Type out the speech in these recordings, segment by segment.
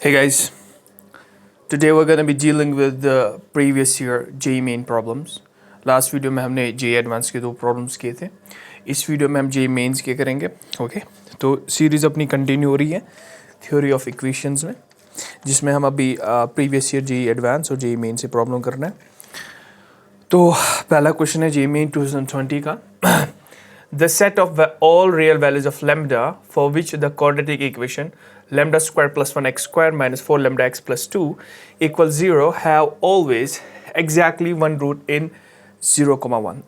Hey guys, today we're going to be dealing with the previous year JEE main problems. Last video में हमने JEE advance के 2 problems किए थे. इस video में हम JEE मेंस के करेंगे. ओके तो सीरीज़ अपनी कंटिन्यू हो रही है थ्योरी ऑफ इक्वेशंस में, जिसमें हम अभी प्रीवियस ईयर JEE एडवांस और JEE मेन से प्रॉब्लम करना है. तो पहला क्वेश्चन है JEE मेन 2020 का. The set of all real values of lambda for which the quadratic equation lambda square plus 1x square minus 4 lambda x plus 2 equals 0 have always exactly one root in 0,1.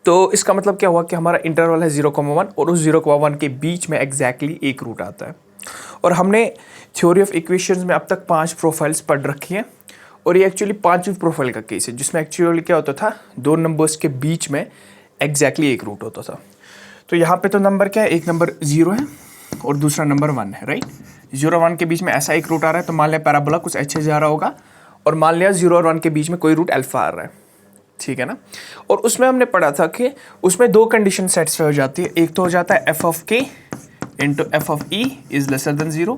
तो इसका मतलब क्या हुआ कि हमारा interval है 0,1 और उस 0,1 के बीच में एग्जैक्टली एक रूट आता है. और हमने थ्योरी ऑफ इक्वेशंस में अब तक 5 प्रोफाइल्स पढ़ रखी हैं और ये एक्चुअली 5वीं प्रोफाइल का केस है, जिसमें एक्चुअली क्या होता था, 2 नंबर्स के बीच में एग्जैक्टली एक रूट होता था. तो यहाँ पे तो नंबर क्या है, एक नंबर 0 है और दूसरा नंबर 1 है, राइट. 0 और 1 के बीच में ऐसा एक रूट आ रहा है, तो मान लिया पैराबोला कुछ ऐसे जा रहा होगा और मान लिया 0 और 1 के बीच में कोई रूट अल्फा आ रहा है, ठीक है ना. और उसमें हमने पढ़ा था कि उसमें 2 कंडीशन सेट्सफाई हो जाती है. एक तो हो जाता है f of k into f of e is lesser than 0,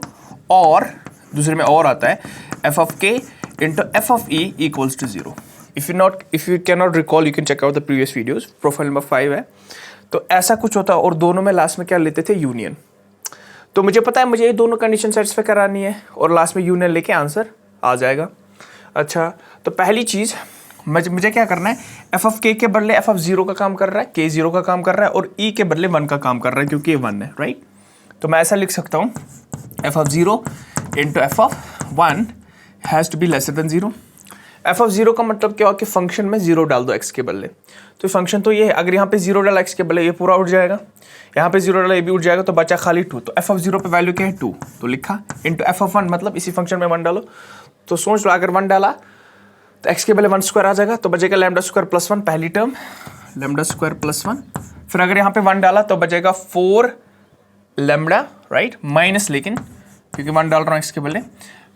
और दूसरे में और आता है f of k into f of e equals to 0. If you cannot recall, you can check out the previous videos. Profile number 5 है. तो ऐसा कुछ होता है और दोनों में लास्ट में क्या लेते थे, यूनियन. तो मुझे पता है मुझे ये दोनों कंडीशन सेटिस्फाई करानी है और लास्ट में यूनियन लेके आंसर आ जाएगा. अच्छा, तो पहली चीज़ मुझे क्या करना है, एफ ऑफ के बदले एफ ऑफ 0 का काम कर रहा है, के 0 का काम कर रहा है और ई के बदले 1 का काम कर रहा है क्योंकि ये 1 है, राइट. तो मैं ऐसा लिख सकता हूँ f of 0 into f of 1 has to be lesser than 0. F of 0 का मतलब क्या हो कि फंक्शन में 0 डाल दो x के बदले. तो फंक्शन तो ये है, अगर यहाँ पे 0 डाला x के बदले ये पूरा उठ जाएगा, यहाँ पे 0 डाला ये भी उठ जाएगा, तो बचा खाली 2. तो एफ ऑफ 0 पे वैल्यू क्या है, 2, तो लिखा इंटू एफ ऑफ 1 मतलब इसी फंक्शन में 1 डालो. तो सोच लो अगर 1 डाला तो x के बदले 1 स्क्वायर आ जाएगा, तो बचेगा लैम्डा स्क्वायर प्लस 1 पहली टर्म, लैम्डा स्क्वायर प्लस 1. फिर अगर यहाँ पे 1 डाला तो बचेगा 4 लैम्डा, राइट, माइनस लेकिन क्योंकि 1 डाल रहा हूँ x के बदले.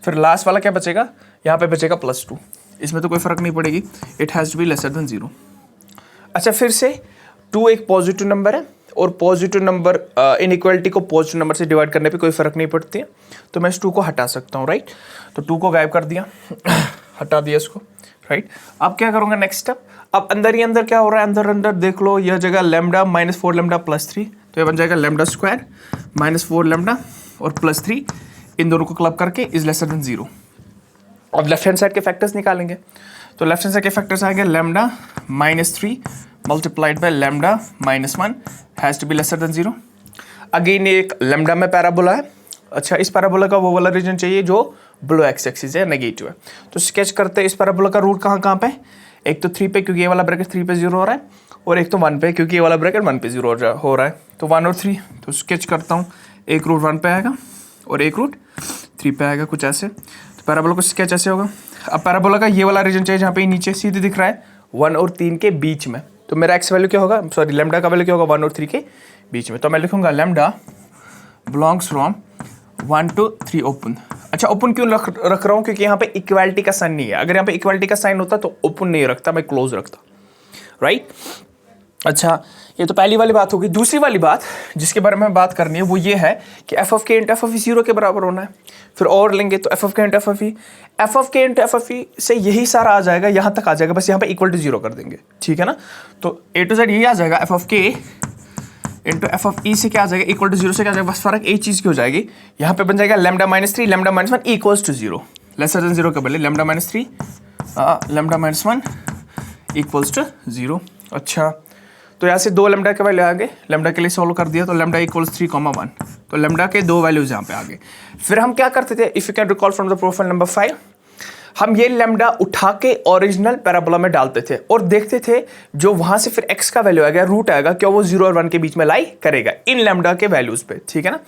फिर लास्ट वाला क्या बचेगा, यहाँ पे बचेगा प्लस 2. इसमें तो कोई फर्क नहीं पड़ेगी, it has to be lesser than 0. अच्छा, फिर से 2 एक पॉजिटिव नंबर है और पॉजिटिव नंबर इनइक्वालिटी को पॉजिटिव नंबर से डिवाइड करने पे कोई फर्क नहीं पड़ती है, तो मैं इस 2 को हटा सकता हूँ, राइट. तो 2 को गायब कर दिया हटा दिया इसको, राइट. अब क्या करूँगा नेक्स्ट स्टेप, अब अंदर ही अंदर क्या हो रहा है, अंदर देख लो, यह जगह लैम्डा माइनस 4 लैम्डा प्लस 3, तो ये बन जाएगा लैम्डा स्क्वायर माइनस 4 लैम्डा और प्लस 3, इन दोनों को क्लब करके इज लेसर देन 0. अब लेफ्ट हैंड साइड के फैक्टर्स निकालेंगे, तो लेफ्ट हैंड साइड के फैक्टर्स आएंगे lambda minus 3 multiplied by lambda minus 1 has to be lesser than 0. Again एक लैम्डा में पैराबोला है. अच्छा, इस पैराबोला का वो वाला रीजन चाहिए जो बिलो एक्स एक्सिस है, नेगेटिव है. तो स्केच करते हैं इस पैराबोला का रूट कहाँ पे, एक तो 3 पे क्योंकि ये वाला ब्रैकेट 3 पे 0 हो रहा है, और एक तो 1 पे क्योंकि ये वाला ब्रैकेट 1 पे 0 हो रहा है. तो 1 और 3, तो स्केच करता हूँ, एक रूट 1 पे आएगा और एक रूट 3 पे आएगा, कुछ ऐसे. पैराबोला को स्केच ऐसे होगा. अब पैराबोला का ये वाला रीजन चाहिए जहाँ पे नीचे सीधे दिख रहा है 1 और 3 के बीच में. तो मेरा एक्स वैल्यू क्या होगा, सॉरी लैम्डा का वैल्यू क्या होगा, 1 और 3 के बीच में. तो मैं लिखूंगा lambda belongs from 1 to 3 open. अच्छा, ओपन क्यों रख रहा हूँ, क्योंकि यहाँ पे इक्वालिटी का साइन नहीं है. अगर यहाँ पे इक्वालिटी का साइन होता तो ओपन नहीं रखता, मैं क्लोज रखता, राइट. अच्छा, ये तो पहली वाली बात होगी. दूसरी वाली बात जिसके बारे में बात करनी है वो ये है कि F of k into f of ई 0 के बराबर होना है. फिर और लेंगे तो F of k into f of k into f of ई से यही सारा आ जाएगा, यहाँ तक आ जाएगा, बस यहाँ पे इक्वल टू 0 कर देंगे, ठीक है ना. तो ए टू जेड यही आ जाएगा, F of k into f of ई से क्या आ जाएगा, इक्वल टू 0 से क्या आ जाएगा, बस फर्क एक चीज़ की हो जाएगी, यहाँ पे बन जाएगा lambda minus 3 lambda minus 1 equals to 0, lesser than 0 के बदले lambda minus 3 lambda minus 1 equals to 0. अच्छा, तो यहाँ से 2 लैम्डा के वैल्यू आ गए, लैम्डा के लिए सॉल्व कर दिया, तो लैम्डा इक्वल्स 3,1, तो लैम्डा के 2 वैल्यूज यहाँ पे आ गए. फिर हम क्या करते थे, if you can recall from the profile number 5, हम ये लैम्डा उठा के ओरिजिनल पैराबोला में डालते थे और देखते थे जो वहाँ से फिर x का वैल्यू आएगा, रूट आएगा, क्या वो 0 और 1 के बीच में लाई करेगा इन लैम्डा के वैल्यूज़ पे, ठीक है ना.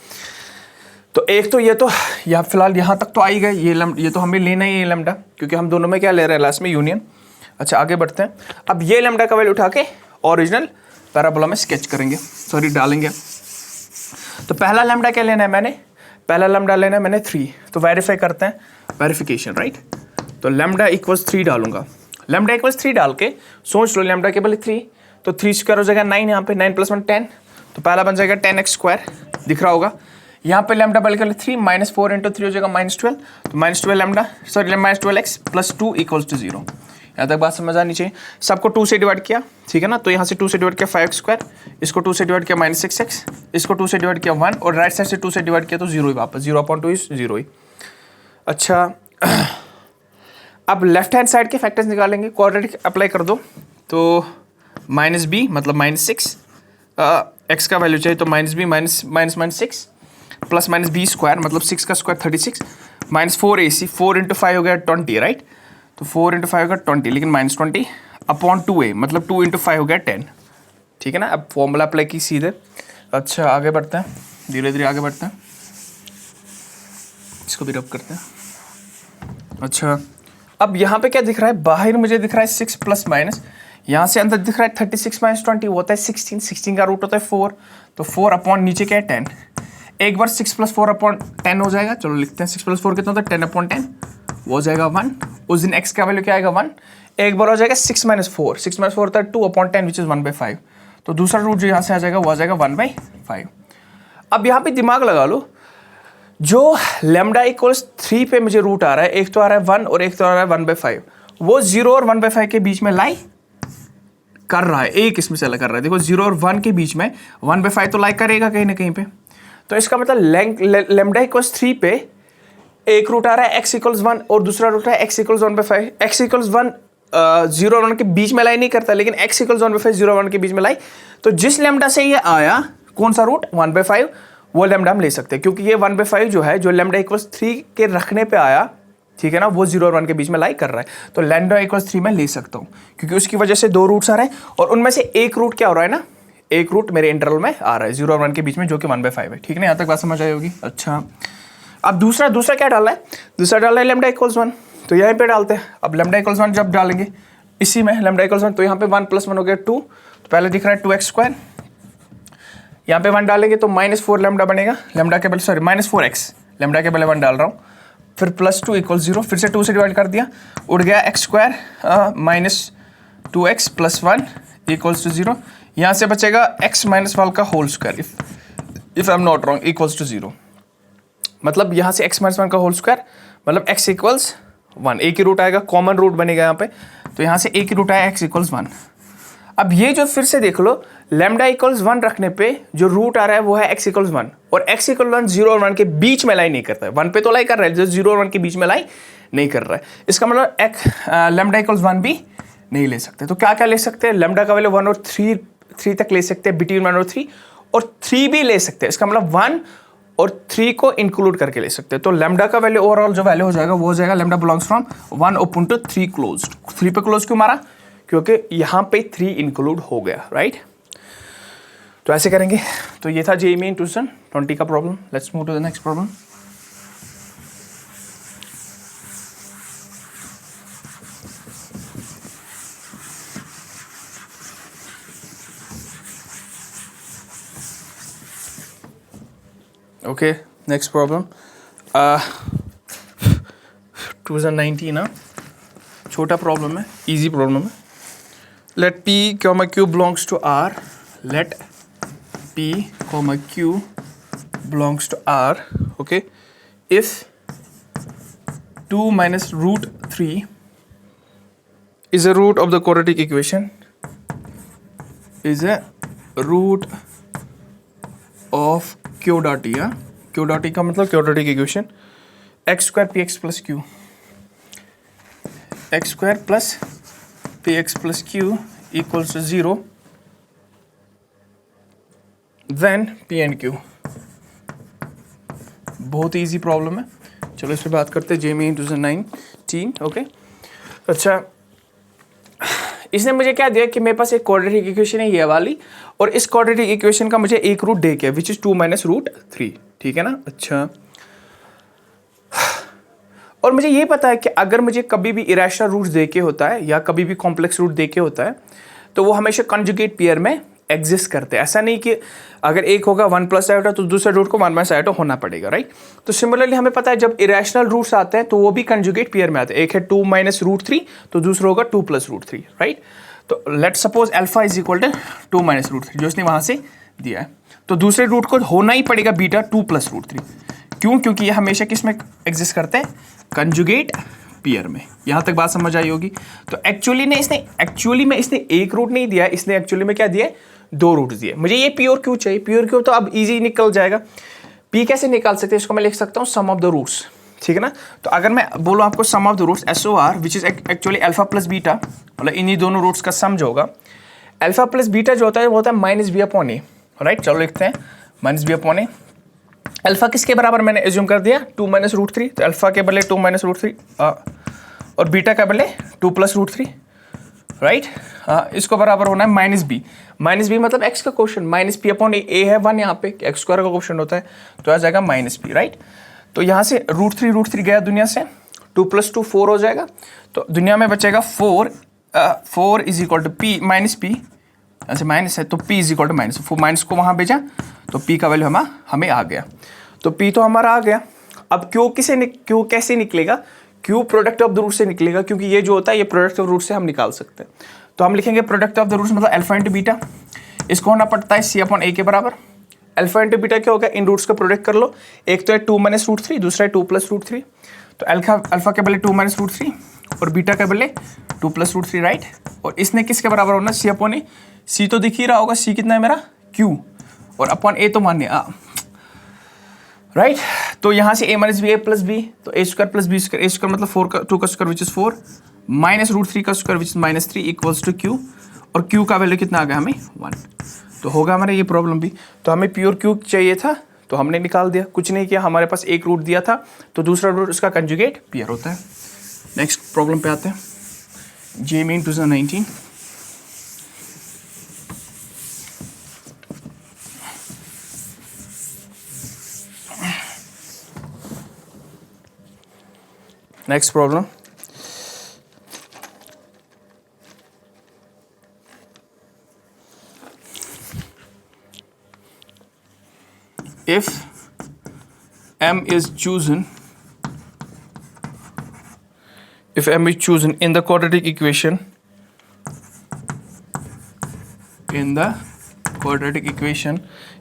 तो एक तो ये तो यहाँ फिलहाल यहाँ तक तो आई गए, ये तो हमें लेना ही है लैम्डा, क्योंकि हम दोनों में क्या ले रहे हैं लास्ट में, यूनियन. अच्छा, आगे बढ़ते हैं. अब ये लैम्डा का वैल्यू उठा के ओरिजिनल पैराबोला में स्केच करेंगे, सॉरी डालेंगे. तो पहला लैम्डा क्या लेना है मैंने, पहला लैम्डा लेना है मैंने 3. तो वेरीफाई करते हैं, वेरिफिकेशन, राइट. तो लैम्डा इक्वल्स 3 डालूंगा, लैम्डा इक्वल्स 3 डाल के सोच लो लैम्डा के बदले 3, तो 3 स्क्वायर हो जाएगा 9, यहाँ पे 9 + 1 10, तो पहला बन जाएगा 10x स्क्वायर, दिख रहा होगा. यहाँ पे लैम्डा बल्कि 3 माइनस 4 इंटू 3 हो जाएगा -12, तो -12 lambda sorry -12x plus 2 equals to 0। यहाँ तक बात समझ आनी चाहिए। सबको 2 से डिवाइड किया, ठीक है ना, तो यहाँ से 2 से डिवाइड किया 5x², इसको 2 से डिवाइड किया -6x, इसको 2 से डिवाइड किया 1, और राइट साइड से 2 से डिवाइड किया तो 0 ही वापस, 0/2 इज 0 ही। अच्छा अब लेफ्ट हैंड साइड के फैक्टर्स निकालेंगे, क्वाड्रेटिक अप्लाई कर दो, तो -b मतलब -6, x का वैल्यू चाहिए तो -b -6 प्लस -b² मतलब 6 का स्क्वायर 36 -4ac 4 इंटू 5 हो गया 20, राइट, तो 4 इंटू 5 हो गया 20, लेकिन -20/2a मतलब 2 इंटू 5 हो गया 10, ठीक है ना। अब फॉर्मूला अप्लाई की सीधे। अच्छा आगे बढ़ते हैं, धीरे धीरे आगे बढ़ते हैं, इसको भी रब करते हैं। अच्छा अब यहाँ पे क्या दिख रहा है, बाहर मुझे दिख रहा है 6 प्लस माइनस, यहाँ से अंदर दिख रहा है 36 - 20 होता है 16, 16 का रूट होता है 4, तो 4 अपॉन नीचे क्या है 10, एक बार 6 + 4/10 हो जाएगा, चलो लिखते हैं 6 + 4 कितना होता है 10/10, वो हो जाएगा 1, उस दिन x का वैल्यू क्या आएगा 1, एक बार हो जाएगा 6 - 4, 6 - 4 होता है 2/10 विच इज़ 1/5, तो दूसरा रूट जो यहाँ से आ जाएगा वो आ जाएगा 1/5। अब यहाँ पे दिमाग लगा लो, जो लैम्डा इक्वल्स 3 पे मुझे रूट आ रहा है, एक तो आ रहा है 1 और एक तो आ रहा है 1/5, वो 0 और 1/5 के बीच में लाई कर रहा है, एक इसमें से अलग कर रहा है। देखो 0 और 1 के बीच में 1/5 तो लाई करेगा कहीं ना कहीं पे, तो इसका मतलब लैम्डा इक्वल्स 3 पे एक रूट आ रहा है x = 1 और दूसरा रूट है x = 1/5। x = 1 0 और 1 के बीच में लाई नहीं करता, लेकिन x = 1/5 0 और 1 के बीच में लाई, तो जिस लैम्डा से ये आया कौन सा रूट 1/5, वो लैम्डा हम ले सकते हैं, क्योंकि ये 1/5 जो है जो लैम्डा इक्वल्स 3 के रखने पे आया, ठीक है ना, वो 0 और 1 के बीच में लाई कर रहा है, तो लैम्डा इक्वल्स 3 में ले सकता हूँ, क्योंकि उसकी वजह से 2 रूट्स आ रहे हैं और उनमें से एक रूट क्या हो रहा है ना, एक रूट मेरे इंटरवल में आ रहा है 0 और 1 के बीच में, जो कि 1/5 है, ठीक है ना, यहाँ तक बात समझ आई होगी। अच्छा अब दूसरा क्या डालना है, दूसरा डालना है लैम्डा इक्वल्स 1, तो यहाँ पे डालते हैं। अब लैम्डा इक्वल्स 1 जब डालेंगे इसी में लैम्डा इक्वल्स 1, तो यहाँ पे 1 + 1 हो गया 2, तो पहले दिख रहा है 2x², यहाँ पे 1 डालेंगे तो -4 लैम्डा बनेगा, लैम्डा के बदले सॉरी -4x, लैम्डा के बदले 1 डाल रहा हूँ, फिर +2 = 0, फिर से 2 से डिवाइड कर दिया, उड़ गया x² -2x + 1 = 0, यहाँ से बचेगा x - 1 का whole square if I am not wrong = 0, मतलब यहाँ से x - 1 का होल स्क्वायर मतलब x = 1, एक ही रूट आएगा, कॉमन रूट बनेगा यहाँ पे, तो यहाँ से एक ही रूट आया x = 1। अब ये जो फिर से देख लो, लैम्डा इक्वल्स 1 रखने पे जो रूट आ रहा है वो है x = 1, और x = 1 0 और 1 के बीच में लाई नहीं करता है, 1 पे तो लाई कर रहा है, जो 0 और 1 के बीच में लाई नहीं कर रहा है, इसका मतलब लैम्डा इक्वल्स 1 भी नहीं ले सकते। तो क्या क्या ले सकते हैं, लैम्डा का वैल्यू 1 और 3 तक ले सकते हैं, बिटवीन 1 और 3, और 3 भी ले सकते हैं, इसका मतलब 1 और 3 को इंक्लूड करके ले सकते हैं। तो लैम्डा का वैल्यू ओवरऑल जो वैल्यू हो जाएगा वो हो जाएगा lambda belongs from 1 open to 3 closed. 3 पे क्लोज क्यों मारा, क्योंकि यहाँ पे 3 इंक्लूड हो गया, राइट। तो ऐसे करेंगे। तो ये था JEE Main 2020 का problem. Let's move to the next problem. Okay, next problem 2019 ना, छोटा प्रॉब्लम है, इजी प्रॉब्लम है। Let P, Q belongs to R. Let P, Q belongs to R. Okay, if 2 minus root 3 is a root of the quadratic equation, is a root of Q dot E. Q dot E का मतलब quadratic equation x² px plus q, x² plus px plus q equals to 0, then p and q। बहुत ही easy problem है, चलो इस पर बात करते हैं। JEE Main 2019। ओके, अच्छा इसने मुझे क्या दिया कि मेरे पास एक क्वाड्रेटिक इक्वेशन है ये वाली, और इस क्वाड्रेटिक इक्वेशन का मुझे एक रूट दे के विच इज 2 minus root 3, ठीक है ना। अच्छा, और मुझे ये पता है कि अगर मुझे कभी भी इरेशनल रूट्स दे के होता है या कभी भी कॉम्प्लेक्स रूट दे के होता है तो वो हमेशा कंजुगेट पेयर में एग्जिस्ट करते हैं। ऐसा नहीं कि अगर एक होगा 1 + आयोटा तो दूसरे रूट को 1 - आयोटा होना पड़ेगा, राइट। तो सिमिलरली हमें पता है जब इरेशनल रूट्स आते हैं तो वो भी कंजुगेट पेयर में आते हैं। एक है 2 minus root 3 तो दूसरा होगा 2 + root 3, राइट। तो let suppose alpha is equal to 2 minus root 3 जो इसने वहां से दिया है, तो दूसरे रूट को होना ही पड़ेगा बीटा 2 + √3। क्यों? क्योंकि ये हमेशा किस में एग्जिस्ट करते हैं? कंजुगेट पेयर में। यहाँ तक बात समझ आई होगी। तो एक्चुअली में इसने एक रूट नहीं दिया, इसने एक्चुअली में क्या दिया है? 2 रूट दिए। मुझे ये पी और क्यू चाहिए। पी और क्यू तो अब इजी निकल जाएगा। पी कैसे निकाल सकते हैं? इसको मैं लिख सकता हूँ सम ऑफ द रूट्स, ठीक है ना। तो अगर मैं बोलूँ आपको sum of the roots SOR which is actually alpha plus beta, मतलब इन्हीं दोनों रूट्स का सम जो होगा, अल्फा प्लस बीटा जो होता है वो होता है -b/a, राइट। चलो लिखते हैं -b/a। अल्फा किसके बराबर मैंने एज्यूम कर दिया? 2 - √3, तो अल्फा के बदले 2 - √3 और बीटा का बदले 2 + √3, राइट। इसको बराबर होना है -b। -b मतलब x का क्वेश्चन, -p/a है 1 यहाँ पे, x² का क्वेश्चन होता है, तो आ जाएगा -b, राइट। तो यहाँ से √3 गया दुनिया से, 2 + 2 4 हो जाएगा, तो दुनिया में बचेगा 4 is equal to p -p, ऐसे माइनस है तो p is equal to minus को वहाँ भेजा तो p का वैल्यू हमें आ गया। तो p तो हमारा आ गया। अब q कैसे निकलेगा? q product of the root से निकलेगा, क्योंकि ये जो होता है ये प्रोडक्ट ऑफ रूट से हम निकाल सकते हैं। तो हम लिखेंगे प्रोडक्ट ऑफ द रूट्स मतलब अल्फा इंटू बीटा, इसको होना पड़ता है c/a के बराबर। अल्फा इंटू बीटा क्या होगा? इन रूट्स का प्रोडक्ट कर लो, एक तो है 2 - √3, दूसरा है 2 + √3, तो अल्फा के बदले 2 - √3 और बीटा के बदले 2 + √3, राइट। और इसने किसके बराबर होना? c/a। c तो दिख ही रहा होगा, c कितना है मेरा? q, और अपॉन a तो मान्य a, राइट। तो यहाँ से a - b a + b, तो a² + b², a² मतलब 2 का स्क्वायर विच इज 4 -√3 का square which is -3 equals to q, और q का वैल्यू कितना आ गया हमें? 1। तो होगा हमारा ये प्रॉब्लम भी। तो हमें p और q चाहिए था, तो हमने निकाल दिया, कुछ नहीं किया। हमारे पास एक रूट दिया था, तो दूसरा रूट उसका कंजुगेट पेयर होता है। नेक्स्ट प्रॉब्लम पे आते हैं, JEE Main 2019। Next problem. If m is chosen in the quadratic equation,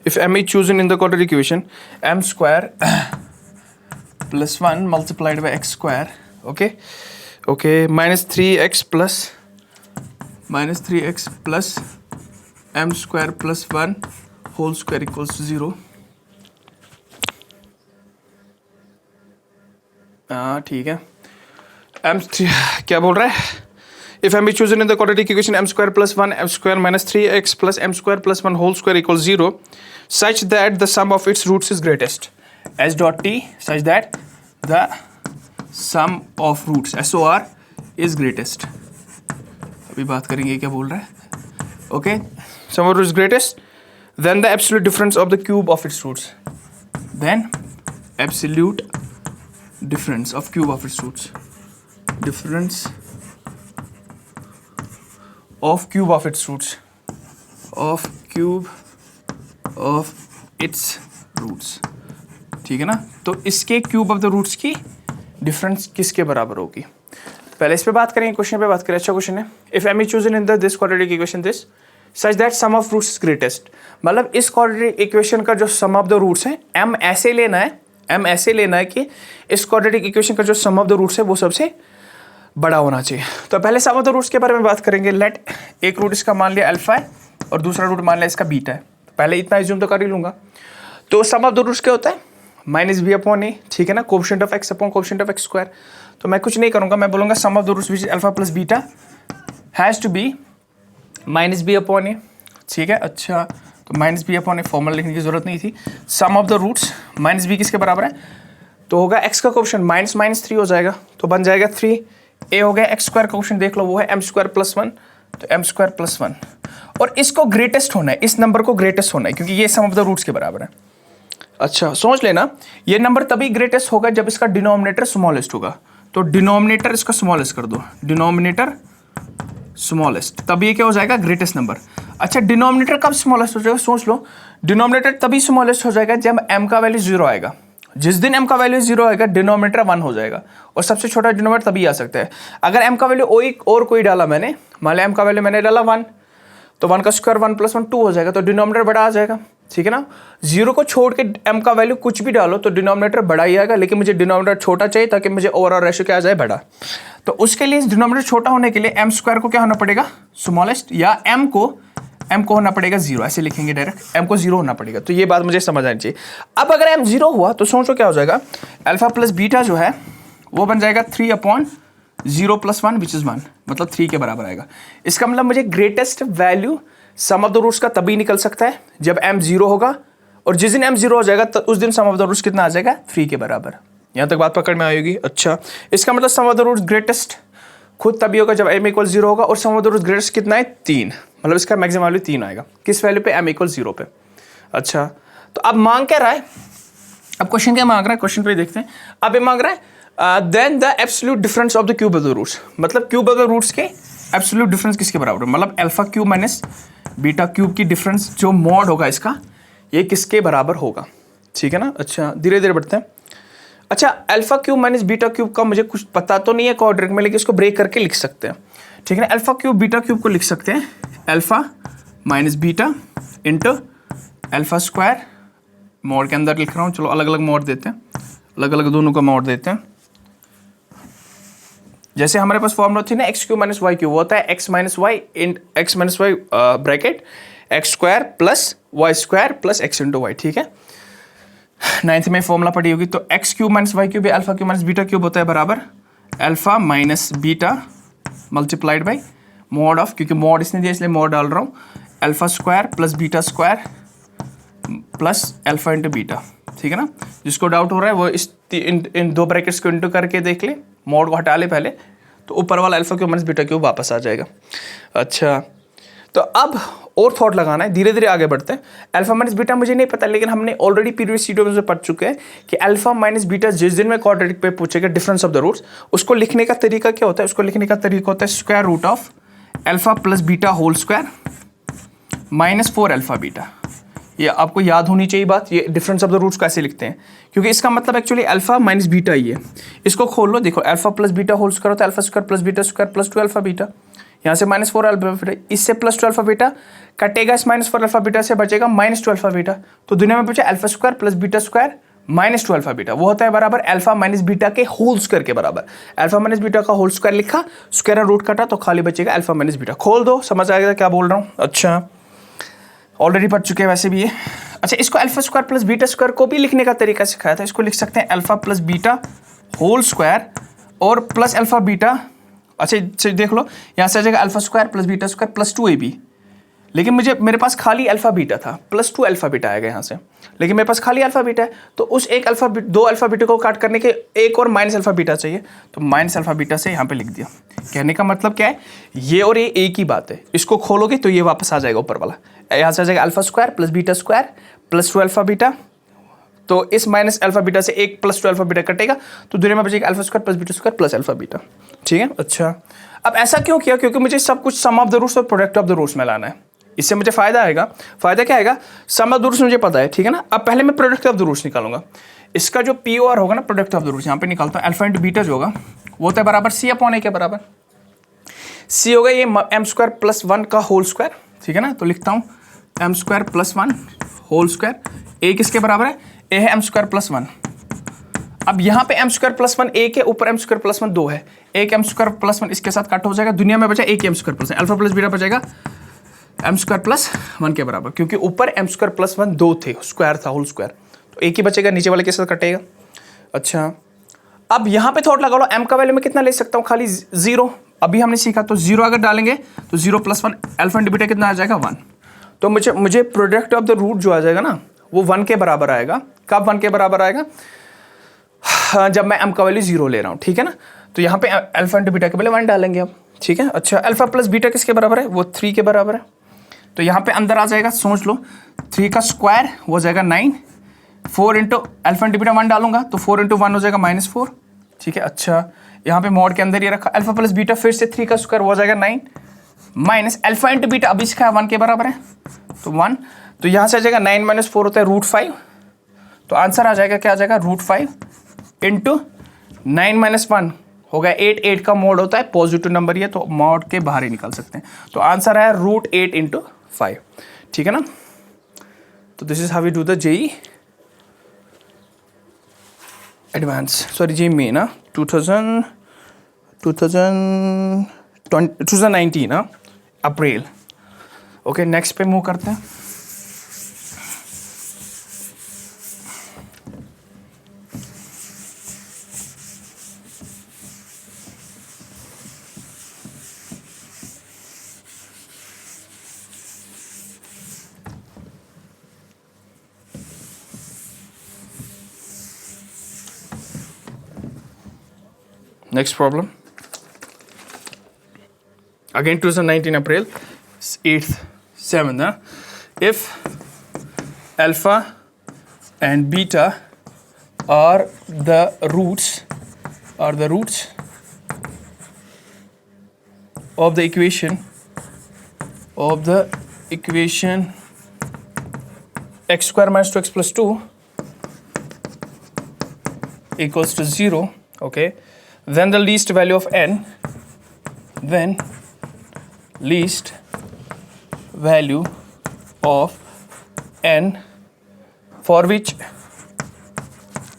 if m is chosen in the quadratic equation, m square plus 1 multiplied by x square, okay, -3x plus m square plus 1 whole square equals to 0। ठीक है। क्या बोल रहा है? If m is chosen in the quadratic equation m square plus 1 m square minus 3x plus m square plus 1 whole square equals 0, such that the sum of its roots is greatest, s dot t, such that the sum of roots SOR is greatest। अभी बात करेंगे क्या बोल रहा है। Okay, sum of roots is greatest, then the absolute difference of the cube of its roots, then absolute difference of cube of its roots, difference of cube of its roots, of cube of its roots, ठीक है ना। तो इसके cube of the roots की difference किसके बराबर होगी? पहले इस पे बात करेंगे, क्वेश्चन पे बात करें। अच्छा क्वेश्चन है, if m is chosen in the this quadratic equation this such that sum of roots is greatest, मतलब इस quadratic equation का जो sum of the roots है, m ऐसे लेना है कि इस quadratic equation का जो sum of the roots है वो सबसे बड़ा होना चाहिए। तो पहले sum of the roots के बारे में बात करेंगे। लेट एक रूट इसका मान लिया अल्फा है और दूसरा रूट मान लिया इसका बीटा है। पहले इतना एज्यूम तो कर ही लूंगा। तो sum of the roots क्या होता है? -b/a, ठीक है ना, coefficient of x upon coefficient of x²। तो मैं कुछ नहीं करूंगा, मैं बोलूंगा sum of the roots which is alpha plus beta has to be -b/a, ठीक है। अच्छा, तो -b/a फॉर्मूला लिखने की जरूरत नहीं थी। सम ऑफ द रूट्स -b किसके बराबर है? तो होगा x का कोएफिशिएंट -3 हो जाएगा, तो बन जाएगा 3। a हो गया x² का कोएफिशिएंट देख लो, वो है m² + 1, तो m² + 1। और इसको ग्रेटेस्ट होना है, इस नंबर को ग्रेटेस्ट होना है, क्योंकि ये सम ऑफ द रूट्स के बराबर है। अच्छा समझ लेना, ये नंबर तभी ग्रेटेस्ट होगा जब इसका डिनोमिनेटर स्मॉलेस्ट होगा। तो डिनोमिनेटर इसका स्मॉलेस्ट कर दो, डिनोमिनेटर स्मॉलेस्ट, तब ये क्या हो जाएगा? Greatest number. अच्छा, डिनोमिनेटर कब स्मॉलेस्ट हो जाएगा? सोच लो, डिनोमिनेटर तभी स्मॉलेस्ट हो जाएगा जब m का वैल्यू 0 आएगा। जिस दिन m का वैल्यू 0 आएगा डिनोमिनेटर 1 हो जाएगा, और सबसे छोटा डिनोमिनेटर तभी आ सकता है। अगर m का वैल्यू और कोई डाला मैंने, मान लिया m का वैल्यू मैंने डाला 1, तो 1 का स्क्वायर 1 + 1 2 हो जाएगा, तो डिनोमिनेटर बड़ा आ जाएगा, ठीक है ना। 0 को छोड़ के m का वैल्यू कुछ भी डालो तो डिनोमिनेटर बड़ा ही आएगा, लेकिन मुझे डिनोमिनेटर छोटा चाहिए ताकि मुझे ओवरऑल रेशियो क्या आ जाए, बड़ा। तो उसके लिए डिनोमिनेटर छोटा होने के लिए m स्क्वायर को क्या होना पड़ेगा, स्मॉलेस्ट, या m को होना पड़ेगा 0, ऐसे लिखेंगे डायरेक्ट, m को 0 होना पड़ेगा। तो ये बात मुझे समझ आनी चाहिए। अब अगर m 0 हुआ तो सोचो क्या हो जाएगा, अल्फा प्लस बीटा जो है वो बन जाएगा 3/0 + 1 विच इज 1, मतलब 3 के बराबर आएगा। इसका मतलब मुझे greatest value sum of the roots का तभी निकल सकता है जब m 0 होगा, और जिस दिन m 0 हो जाएगा तो उस दिन सम ऑफ द रूट्स कितना आ जाएगा, 3 के बराबर। यहां तक बात पकड़ में आएगी। अच्छा, इसका मतलब सम ऑफ द रूट्स ग्रेटेस्ट खुद तभी होगा जब m = 0 होगा, और सम ऑफ द रूट्स ग्रेटेस्ट कितना है, 3, मतलब इसका मैक्सिमम वैल्यू 3 आएगा। किस वैल्यू पे, m = 0 पे। अच्छा, तो अब मांग क्या रहा है, अब क्वेश्चन क्या मांग रहा है, क्वेश्चन पे देखते हैं। अब ये मांग रहा है then the absolute difference of the cube of the roots, मतलब क्यूब ऑफ द रूट्स के एब्सोल्यूट डिफरेंस किसके बराबर है, मतलब alpha cube minus beta cube की डिफरेंस जो मॉड होगा इसका, ये किसके बराबर होगा, ठीक है ना। अच्छा, धीरे धीरे बढ़ते हैं। अच्छा, alpha cube minus beta cube का मुझे कुछ पता तो नहीं है क्वाड्रेटिक में, लेकिन इसको ब्रेक करके लिख सकते हैं, ठीक है ना। अल्फा क्यूब बीटा क्यूब को लिख सकते हैं alpha minus beta into alpha square, mod के अंदर लिख रहा हूँ, चलो अलग अलग मॉड देते हैं, अलग अलग दोनों का मॉड देते हैं। जैसे हमारे पास फॉर्मूला थी ना x³ - y³ होता है x - y इन x - y bracket x² + y² + x × y, ठीक है। 9th में फॉर्मूला पढ़ी होगी। तो x³ - y³ alpha cube minus beta cube होता है बराबर alpha minus beta multiplied by mod of, क्योंकि मॉड इसने दिया इसलिए मॉड डाल रहा हूँ, alpha square plus beta square plus alpha into beta, ठीक है ना। जिसको डाउट हो रहा है वो इन दो ब्रैकेट्स को इंटू करके देख ले, मॉड को हटा ले पहले, तो ऊपर वाला alpha cube minus beta cube वापस आ जाएगा। अच्छा, तो अब और थॉट लगाना है, धीरे धीरे आगे बढ़ते हैं। अल्फा माइनस बीटा मुझे नहीं पता, लेकिन हमने ऑलरेडी प्रीवियस वीडियो में पढ़ चुके हैं कि अल्फा माइनस बीटा जिस दिन में क्वाड्रेटिक पे पूछेगा डिफरेंस ऑफ द रूट्स, उसको लिखने का तरीका क्या होता है, उसको लिखने का तरीका होता है square root of alpha plus beta whole square minus 4 alpha beta. ये आपको याद होनी चाहिए बात, ये डिफरेंस ऑफ द रूट्स कैसे लिखते हैं, क्योंकि इसका मतलब एक्चुअली अल्फा माइनस बीटा ही है। इसको खोल लो, देखो alpha plus beta whole square होता है alpha square plus beta square plus 2 alpha beta, यहाँ से -4 अल्फा बीटा, इससे +2 अल्फा बीटा कटेगा, इस -4 अल्फा बीटा से बचेगा -2 अल्फा बीटा, तो दुनिया में बचा alpha square plus beta square -2 alpha beta, वो होता है बराबर अल्फा माइनस बीटा के होल स्क्वायर के बराबर। अल्फा माइनस बीटा का होल स्क्वायर लिखा, स्क्वायर रूट काटा, तो खाली बचेगा अल्फा माइनस बीटा। खोल दो, समझ आएगा क्या बोल रहा हूँ। अच्छा, ऑलरेडी पढ़ चुके हैं वैसे भी ये। अच्छा, इसको alpha square plus beta square को भी लिखने का तरीका सिखाया था, इसको लिख सकते हैं alpha plus beta whole square और प्लस अल्फा बीटा। अच्छा देख लो, यहाँ से आ जाएगा alpha square plus beta square plus 2ab, लेकिन मेरे पास खाली अल्फा बीटा था, +2 अल्फा बीटा आएगा यहाँ से, लेकिन मेरे पास खाली अल्फा बीटा है, तो उस दो अल्फा बीटा को काट करने के एक और माइनस अल्फा बीटा चाहिए, तो माइनस अल्फा बीटा से यहाँ पे लिख दिया। कहने का मतलब क्या है, ये और ये एक ही बात है। इसको खोलोगे तो ये वापस आ जाएगा ऊपर वाला, यहाँ से आ जाएगा alpha square plus beta square plus 2 alpha beta, तो इस माइनस अल्फा बीटा से एक +2 अल्फा बीटा कटेगा, तो दुनिया में बचेगा alpha square plus beta square plus alpha beta, ठीक है। अच्छा, अब ऐसा क्यों किया, क्योंकि मुझे सब कुछ सम ऑफ द रूट्स और प्रोडक्ट ऑफ द रूट्स में लाना है, इससे मुझे फायदा आएगा। फायदा क्या आएगा, सम ऑफ द रूट्स मुझे पता है, ठीक है ना। अब पहले मैं प्रोडक्ट ऑफ द रूट्स निकालूंगा, इसका जो POR होगा ना, प्रोडक्ट ऑफ द रूट्स, यहाँ पे निकालता हूँ, अल्फा इंटू बीटा जो होगा वो होता है बराबर C/A के बराबर। C होगा ये m² + 1 का होल स्क्वायर, ठीक है ना। तो लिखता हूँ m² + 1 होल स्क्वायर, a किसके बराबर है, a है m² + 1। अब यहाँ पे m² + 1 a के ऊपर m² + 1 2 है, एक m² + 1 इसके साथ कट हो जाएगा, दुनिया में बचा एक m² + 1, अल्फा प्लस बीटा बचेगा m² + 1 के बराबर, क्योंकि ऊपर m² + 1 2 थे, स्क्वायर था, होल स्क्वायर, तो एक ही बचेगा, नीचे वाले के साथ कटेगा। अच्छा, अब यहाँ पे थोड़ा लगा लो, m का वैल्यू मैं कितना ले सकता हूँ, खाली 0, अभी हमने सीखा, तो 0 अगर डालेंगे तो 0 + 1 अल्फा इंटू बीटा कितना आ जाएगा 1, तो मुझे प्रोडक्ट ऑफ द रूट जो आ जाएगा ना वो 1 के बराबर आएगा। कब 1 के बराबर आएगा, जब मैं m का वैल्यू 0 ले रहा हूँ, ठीक है ना। तो यहाँ पे अल्फा इंटू बीटा के पहले 1 डालेंगे अब, ठीक है। अच्छा, अल्फा प्लस बीटा किसके बराबर है, वो 3 के बराबर है, तो यहाँ पे अंदर आ जाएगा, सोच लो 3 का स्क्वायर हो जाएगा 9, 4 इंटू अल्फा इंटू बीटा 1 डालूंगा तो 4 इंटू 1 हो जाएगा -4, ठीक है। अच्छा, यहाँ पे मॉड के अंदर ये रखा, अल्फा प्लस बीटा फिर से 3 का स्क्वायर हो जाएगा 9 माइनस अल्फा इंटू बीटा अभी इसका 1 के बराबर है, तो 1, तो यहाँ से आ जाएगा 9 - 4 होता है √5, तो आंसर आ जाएगा क्या आ जाएगा √5 इंटू 9 - 1 हो गया 8, 8 का मोड होता है पॉजिटिव नंबर ही है तो मोड के बाहर ही निकाल सकते हैं। तो आंसर है √8 × 5, ठीक है ना। तो this is how we do the JEE advance, sorry JEE main ना 2019 ना अप्रैल। ओके नेक्स्ट पे मूव करते हैं। Next problem. Again 2019 April 8th 7th. If alpha and beta are the roots of the equation x square minus 2x plus 2 equals to 0, okay, then the least value of n for which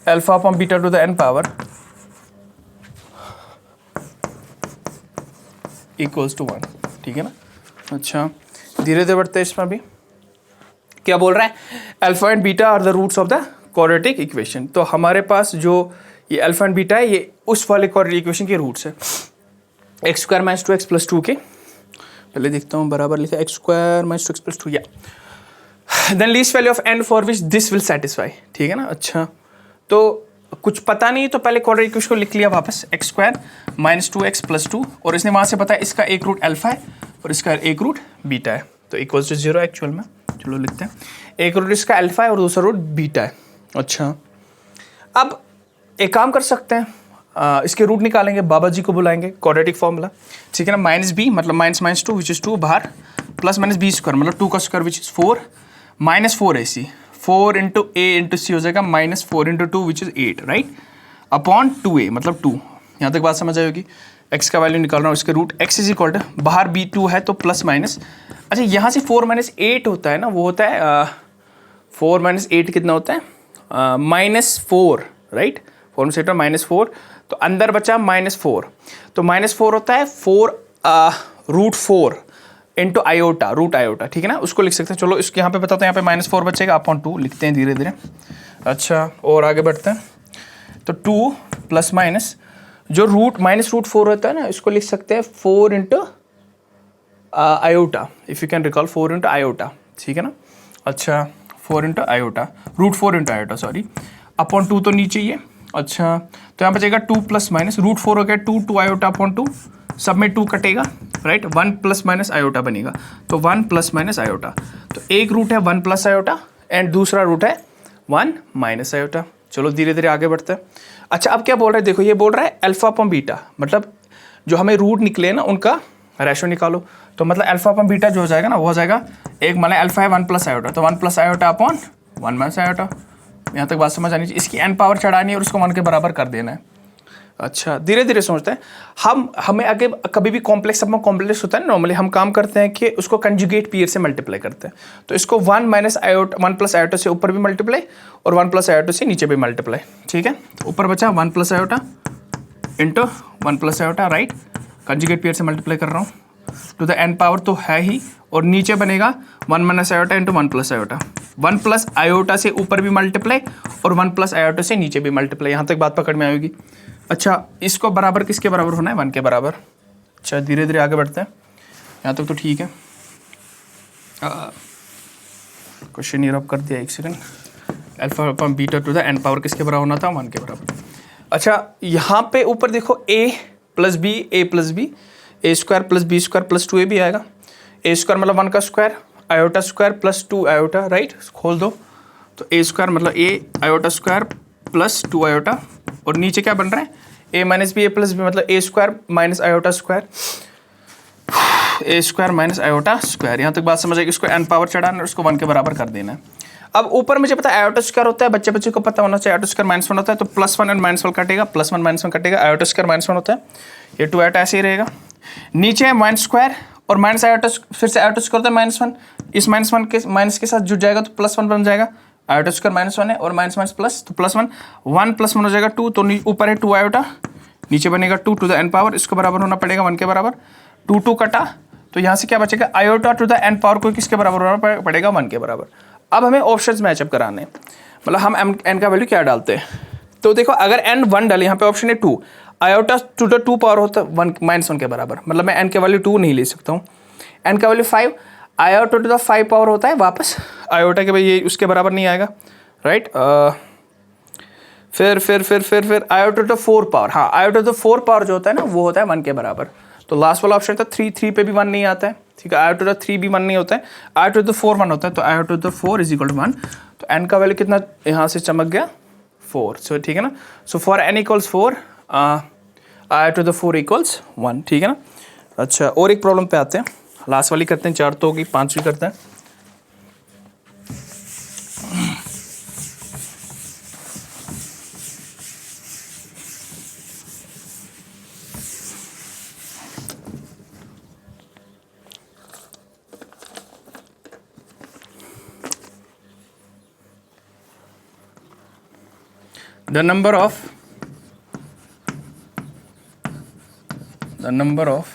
alpha upon beta to the n power equals to 1, ठीक है ना। अच्छा धीरे धीरे बढ़ते हैं इसमें। भी क्या बोल रहा है, alpha and beta are the roots of the quadratic equation. तो हमारे पास जो ये अल्फा एंड बीटा है ये उस वाले क्वाड्रेटिक इक्वेशन के रूट्स है। X square minus 2x plus 2 के, पहले देखता हूँ बराबर लिखा x square minus 2x plus 2 या then least value of n for which this will satisfy, ठीक है ना। अच्छा तो कुछ पता नहीं तो पहले क्वाड्रेटिक इक्वेशन को लिख लिया वापस, x square minus 2x plus 2 और इसने वहाँ से पता है इसका एक रूट अल्फा है और इसका एक रूट बीटा है तो इक्वल्स टू 0 एक्चुअल में। चलो लिखते हैं, एक रूट इसका अल्फा है और दूसरा रूट बीटा है। अच्छा अब एक काम कर सकते हैं, इसके रूट निकालेंगे, बाबा जी को बुलाएंगे, क्वाड्रेटिक फॉर्मूला, ठीक है ना। माइनस बी मतलब माइनस माइनस 2 विच इज़ 2 बाहर, प्लस माइनस बी स्क्वायर मतलब 2 का square which is 4, minus 4 AC 4 × a × c हो जाएगा minus 4 × 2 which is 8, right, upon 2a मतलब 2। यहाँ तक बात समझ आई होगी। x का वैल्यू निकाल रहा हूँ, इसके root x is equal to बाहर b2 है तो प्लस माइनस, अच्छा यहाँ से 4 - 8 होता है ना, वो होता है 4 - 8 कितना होता है -4, राइट, 4 में से -4 तो अंदर बचा -4 तो -4 होता है 4 √4 इंटू आयोटा, रूट आयोटा, ठीक है ना, उसको लिख सकते हैं। चलो इसके यहाँ पे बताते हैं, यहाँ पे -4 बचेगा अपॉन 2 लिखते हैं धीरे धीरे। अच्छा और आगे बढ़ते हैं तो 2 प्लस माइनस जो -√4 होता है ना, इसको लिख सकते हैं 4 × iota, if you can recall 4 × iota, ठीक है ना। अच्छा 4 × आयोटा, √4 × आयोटा सॉरी, अपॉन 2 तो नीचे ही है। अच्छा तो यहाँ बचेगा 2 प्लस माइनस √4 हो गया 2 आयोटा अपॉन 2, सब में 2 कटेगा, राइट, 1 प्लस माइनस आयोटा बनेगा तो 1 प्लस माइनस आयोटा। तो एक रूट है 1 प्लस आयोटा एंड दूसरा रूट है 1 माइनस आयोटा। चलो धीरे धीरे आगे बढ़ते हैं। अच्छा अब क्या बोल रहा है, देखो ये बोल रहा है अल्फा अपॉन बीटा, मतलब जो हमें रूट निकले ना उनका रेशो निकालो। तो मतलब अल्फा अपॉन बीटा जो हो जाएगा ना वो हो जाएगा, एक मान अल्फा है 1 प्लस आयोटा तो 1 plus iota upon 1 minus iota. यहाँ तक बात समझ आनी चाहिए। इसकी n पावर चढ़ानी है और उसको 1 के बराबर कर देना है। अच्छा धीरे धीरे सोचते हैं हमें आगे कभी भी कॉम्प्लेक्स होता है ना, नॉर्मली हम काम करते हैं कि उसको कंजुगेट पीरियड से मल्टीप्लाई करते हैं। तो इसको 1 माइनस आयोटा 1 प्लस आयोटा से ऊपर भी मल्टीप्लाई और 1 प्लस आयोटा से नीचे भी मल्टीप्लाई, ठीक है। तो ऊपर बचा 1 plus iota into 1 plus iota, right, conjugate period से मल्टीप्लाई कर रहा हूँ टू द n पावर तो है ही, और नीचे बनेगा 1 minus iota into 1 plus iota, 1 plus iota से ऊपर भी मल्टीप्लाई और 1 प्लस आयोटा से नीचे भी मल्टीप्लाई। यहाँ तक बात पकड़ में आएगी। अच्छा इसको बराबर किसके बराबर होना है, 1 के बराबर। अच्छा धीरे धीरे आगे बढ़ते हैं, यहाँ तक तो ठीक है। क्वेश्चन ये रब कर दिया, एक second. Alpha upon beta two the n power किसके बराबर होना था, 1 के बराबर। अच्छा यहाँ पे ऊपर देखो a plus b a plus b a square plus b square plus 2a भी आएगा। a स्क्वायर मतलब 1 का square, iota square plus 2 iota, right, खोल दो तो a स्क्वायर मतलब a iota square plus 2 iota, और नीचे क्या बन रहा है a minus b a plus b मतलब a square minus iota square, a square minus iota square. यहाँ तक बात समझ आएगी। इसको n पावर चढ़ाना है और उसको 1 के बराबर कर देना है। अब ऊपर मुझे पता है आयोटा स्क्वायर होता है, बच्चे बच्चे को पता होना चाहिए आयोटा स्क्वायर -1 होता है, तो +1 और -1 कटेगा, +1 -1 कटेगा, आयोटा स्क्वायर -1 होता है, ये 2 आयोटा ऐसे ही रहेगा। नीचे है माइनस स्क्वायर और माइनस आयोटा, फिर से आयोटा स्क्वायर होता है -1, इस -1 के माइनस के साथ जुड़ जाएगा तो +1 बन जाएगा, आयोटा स्क्वायर -1 है और माइनस प्लस, तो +1 1 + 1 हो जाएगा 2, तो ऊपर है 2 आयोटा, नीचे बनेगा 2 टू द n पावर, इसको बराबर होना पड़ेगा 1 के बराबर, 2 2 कटा, तो यहाँ से क्या बचेगा iota to the n power को किसके बराबर होना पड़ेगा 1 के बराबर। अब हमें ऑप्शंस मैचअप कराने हैं, मतलब हम n का वैल्यू क्या डालते हैं, तो देखो अगर n 1 डाले, यहाँ पे ऑप्शन है 2, आयोटा टू द 2 पावर होता है 1 -1 के बराबर, मतलब मैं n के वैल्यू 2 नहीं ले सकता हूँ, n का value 5, iota to the 5 power होता है वापस आयोटा के भाई ये उसके बराबर नहीं आएगा, राइट। फिर आयोटा टू 4 पावर, हाँ आयोटा टू 4 पावर जो होता है ना वो होता है 1 के बराबर, तो लास्ट वाला ऑप्शन था 3 पे भी 1 नहीं आता है, ठीक है, आयोटा टू 3 भी 1 नहीं होता है, आयोटा टू 4 1 होता है, तो आयोटा टू 4 = 1, तो n का वैल्यू कितना यहाँ से चमक गया 4, सो ठीक है ना, so for n = 4 iota to 4 = 1, ठीक है ना। अच्छा और एक प्रॉब्लम पे आते हैं, लास्ट वाली करते हैं, 4 तो होगी, 5वीं करते हैं। The number of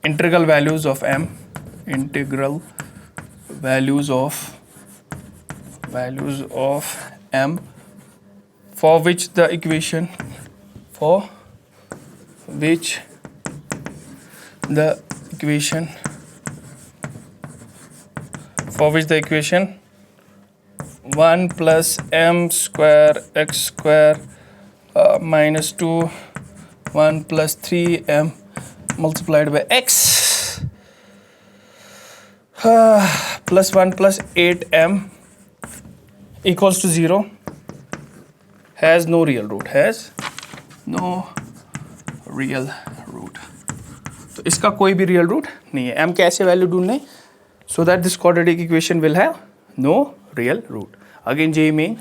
integral values of m, for which the equation 1 + m² x² -2 1 + 3m multiplied by x plus 1 + 8m = 0 has no real root, तो इसका कोई भी रियल रूट नहीं है। m के ऐसे वैल्यू ढूंढने so that this quadratic equation will have no real root. Again JEE main,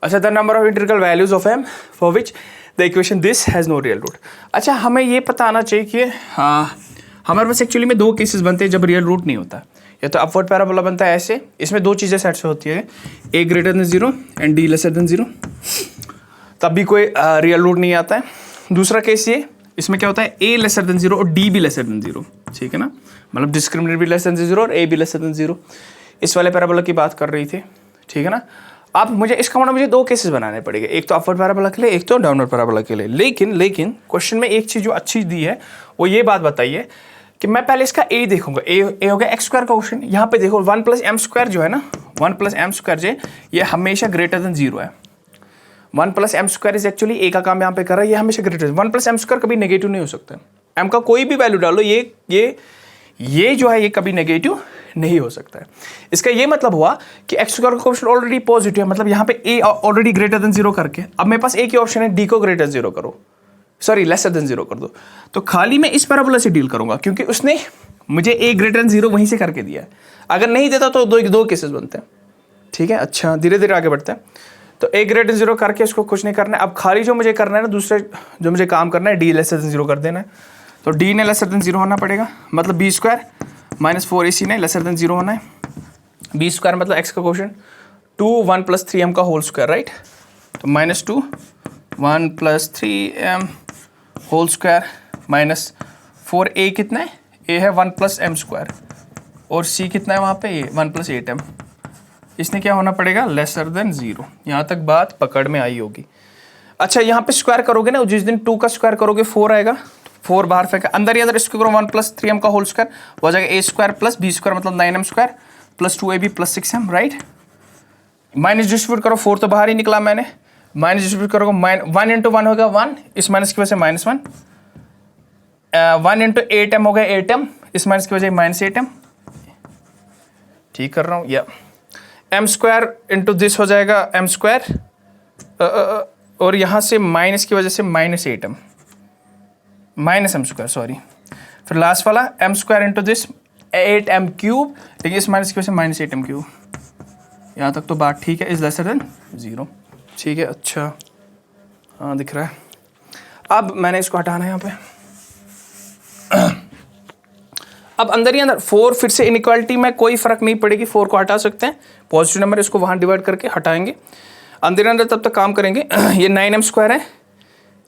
अच्छा the number of integral values of m for which the equation this has no real root. अच्छा हमें ये पता आना चाहिए कि हमारे पास एक्चुअली में 2 केसेस बनते हैं जब रियल रूट नहीं होता, या तो अपवर्ड पैराबोला बनता है ऐसे, इसमें 2 चीज़ें सेट से होती है, a > 0 एंड d < 0, तब भी कोई रियल रूट नहीं आता है। दूसरा केस ये, इसमें क्या होता है a < 0 और d भी < 0, ठीक है ना, मतलब डिस्क्रिमिनेंट भी <0 और a भी < 0, इस वाले पैराबोला की बात कर रही थी, ठीक है ना। अब मुझे इसका मतलब मुझे 2 केसेस बनाने पड़ेंगे, एक तो अपवर्ड पैराबोला के लिए, एक तो डाउनवर्ड पैराबोला के लिए। लेकिन क्वेश्चन में एक चीज़ जो अच्छी दी है वो ये बात बताइए कि मैं पहले इसका a देखूंगा, a हो गया x² का क्वेश्चन, यहाँ पे देखो 1 + m² जो है ना, 1 + m² जो ये हमेशा > 0 है, 1 + m² इज एक्चुअली a का काम यहाँ पे कर रहा है, ये हमेशा ग्रेटर, 1 + m² कभी नेगेटिव नहीं हो सकता, m का कोई भी वैल्यू डालो, ये जो है ये कभी नेगेटिव नहीं हो सकता है। इसका ये मतलब हुआ कि x² का क्वेश्चन ऑलरेडी पॉजिटिव है, मतलब यहाँ पे a ऑलरेडी > 0 करके, अब मेरे पास एक ही ऑप्शन है d को > 0 करो, सॉरी <0 कर दो, तो खाली मैं इस पैराबोला से डील करूंगा क्योंकि उसने मुझे a > 0 वहीं से करके दिया है, अगर नहीं देता तो दो केसेस बनते हैं, ठीक है। अच्छा धीरे धीरे आगे बढ़ते हैं, तो a > 0 करके इसको कुछ नहीं करना है, अब खाली जो मुझे करना है ना, दूसरे जो मुझे काम करना है d < 0 कर देना है, तो d ने < 0 होना पड़ेगा, मतलब b² - 4ac ने < 0 होना है, b² मतलब x का क्वेश्चन 2 1 + 3m का होल स्क्वायर, राइट, तो -2 1 + 3m होल स्क्वायर -4a कितना है, a है 1 + m² और c कितना है वहाँ पे, 1 + 8m, इसने क्या होना पड़ेगा <0, यहाँ तक बात पकड़ में आई होगी। अच्छा यहाँ पे स्क्वायर करोगे ना, जिस दिन 2 का स्क्वायर करोगे 4 आएगा, 4 बाहर फेंका, अंदर ही अंदर इसको करो 1 + 3m का होल स्क्वायर हो जाएगा a² + b² मतलब 9m² + 2ab + 6m, right. Minus distribute करो, 4 तो बाहर ही निकला मैंने, माइनस डिस्ट्रीब्यूट करोगे 1 × 1 होगा 1, इस माइनस की वजह से -1, 1 × 8m हो गया 8m, इस माइनस की वजह से -8m, ठीक कर रहा हूँ, या m² × दिस हो जाएगा m², और यहाँ से माइनस की वजह से -8m -m², सॉरी, फिर लास्ट वाला m² × दिस 8m³, लेकिन इस माइनस की वजह से -8m³, यहाँ तक तो बात ठीक है, इज लेसर देन 0, ठीक है। अच्छा हाँ दिख रहा है। अब मैंने इसको हटाना है यहाँ पे। अब अंदर ही अंदर 4 फिर से इनइक्वालिटी में कोई फर्क नहीं पड़ेगी, 4 को हटा सकते हैं, पॉजिटिव नंबर इसको वहाँ डिवाइड करके हटाएंगे, अंदर ही अंदर तब तक काम करेंगे। ये 9m² है,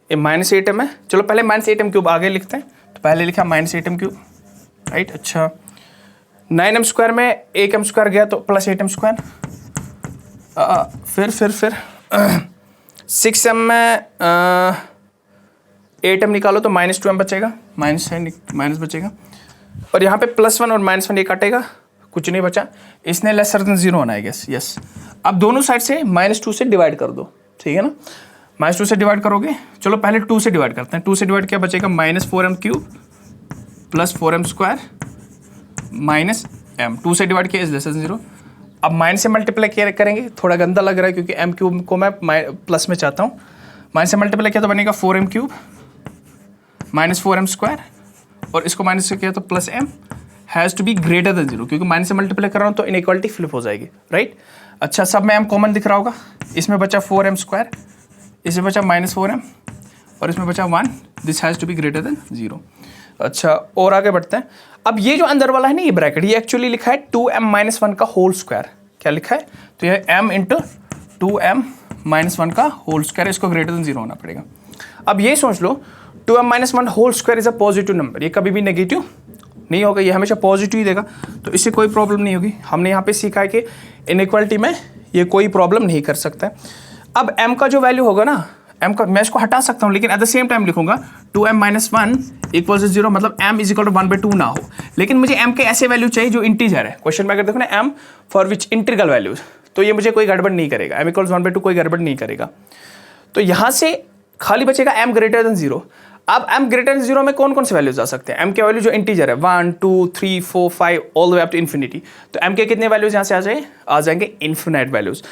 ये -8m है। चलो पहले -8m³ आगे लिखते हैं, तो पहले लिखा -8m³, राइट। अच्छा 9m² में 1m² गया तो +8m², फिर 6m में 8m निकालो तो -2m बचेगा, माइनस बचेगा, और यहाँ पे +1 और -1 ये काटेगा, कुछ नहीं बचा। इसने लेसर देन 0 होना है, गेस यस। अब दोनों साइड से -2 से डिवाइड कर दो, ठीक है ना। -2 से डिवाइड करोगे, चलो पहले 2 से डिवाइड करते हैं। 2 से डिवाइड क्या बचेगा, -4m³ + 4m² -m। 2 से डिवाइड किया इज लेसर देन 0। अब माइनस से मल्टीप्लाई करेंगे, थोड़ा गंदा लग रहा है क्योंकि m³ को मैं प्लस में चाहता हूँ। माइनस से मल्टीप्लाई किया तो बनेगा 4m³ -4m², और इसको माइनस से किया तो +m has to be greater than 0, क्योंकि माइनस से मल्टीप्लाई कर रहा हूँ तो इनइक्वालिटी फ्लिप हो जाएगी, राइट। अच्छा सब में m कॉमन दिख रहा होगा, इसमें बचा 4m², इसमें बचा -4m, और इसमें बचा 1, this has to be greater than 0। अच्छा और आगे बढ़ते हैं। अब ये जो अंदर वाला है ना, ये ब्रैकेट, ये एक्चुअली लिखा है 2m-1 का होल स्क्वायर, क्या लिखा है, तो ये m × 2m-1 का होल स्क्वायर, इसको ग्रेटर देन 0 होना पड़ेगा। अब ये सोच लो 2m-1 whole square is a positive number, ये कभी भी नेगेटिव नहीं होगा, ये हमेशा पॉजिटिव ही देगा, तो इससे कोई प्रॉब्लम नहीं होगी। हमने यहाँ पे सीखा है कि इनइक्वालिटी में ये कोई प्रॉब्लम नहीं कर सकता है। अब m का जो वैल्यू होगा ना, m का मैं इसको हटा सकता हूँ, लेकिन एट द सेम टाइम लिखूंगा 2m-1 = 0, मतलब m = 1/2 ना हो, लेकिन मुझे m के ऐसे वैल्यू चाहिए जो इंटीजर है। क्वेश्चन में अगर देखो ना m for which integral values, तो ये मुझे कोई गड़बड़ नहीं करेगा, m = 1/2 कोई गड़बड़ नहीं करेगा। तो यहाँ से खाली बचेगा m greater than 0। अब m greater than 0 में कौन कौन से वैल्यूज आ सकते हैं, m के वैल्यू जो इंटीजर है 1 2 3 4 5 all the way up to infinity, तो m के कितने वैल्यूज यहाँ से आ जाएंगे इन्फिनाइट वैल्यूज।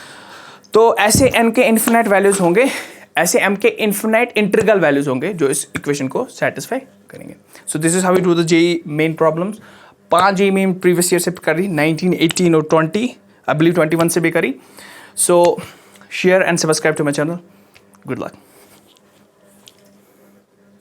तो ऐसे n के इन्फिनाइट वैल्यूज होंगे, ऐसे m के इन्फिनाइट इंटीग्रल वैल्यूज होंगे जो इस इक्वेशन को सेटिस्फाई करेंगे। So this is how we do the JEE main problems. 5 JEE main previous year से करी, 19, 18 और 20, आई बिलीव 21 से भी करी। So share and subscribe to my channel. Good luck.